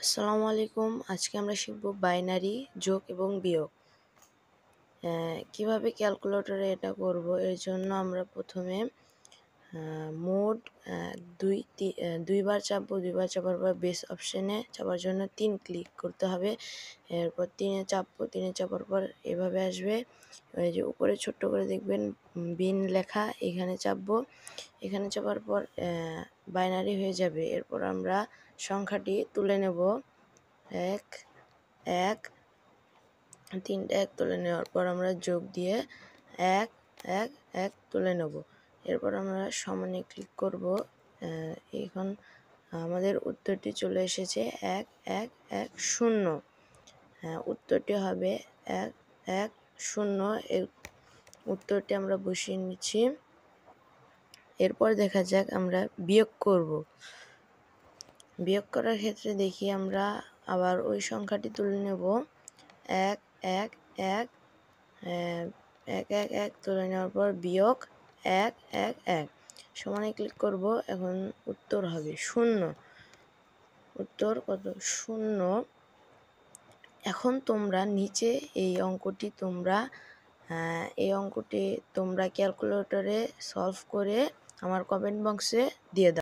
আসসালামু আলাইকুম। আজকে আমরা শিখব বাইনারি যোগ এবং বিয়োগ। কিভাবে ক্যালকুলেটরে এটা করব, এর জন্য আমরা প্রথমে মোট দুইবার চাপবো। দুইবার চাপার পর বেস অপশানে চাপার জন্য 3 ক্লিক করতে হবে। এরপর 3-এ চাপবো। 3-এ চাপার পর এভাবে আসবে, ওই যে উপরে ছোট্ট করে দেখবেন বিন লেখা, এখানে চাপবো। এখানে চাপার পর বাইনারি হয়ে যাবে। এরপর আমরা সংখ্যাটি তুলে নেব। 1 1 3টা 1 তুলে নেওয়ার পর আমরা যোগ দিয়ে 1 1 1 তুলে নেব। এরপর আমরা সমানে ক্লিক করব। এখন আমাদের উত্তরটি চলে এসেছে 1 1 1 0। উত্তরটি হবে 1 1 0। এই উত্তরটি আমরা বসিয়ে নিচ্ছি। এরপর দেখা যাক আমরা বিয়োগ করব। বিয়োগ করার ক্ষেত্রে দেখি আমরা আবার ওই সংখ্যাটি তুলে নেব। 1 1 1 1 1 1 তুলে নেওয়ার পর বিয়োগ 1 1 1 সমানে ক্লিক করব। এখন উত্তর হবে 0। উত্তর কত? 0। এখন তোমরা নিচে এই অঙ্কটি তোমরা ক্যালকুলেটরে সলভ করে আমার কমেন্ট বক্সে দিয়ে দাও।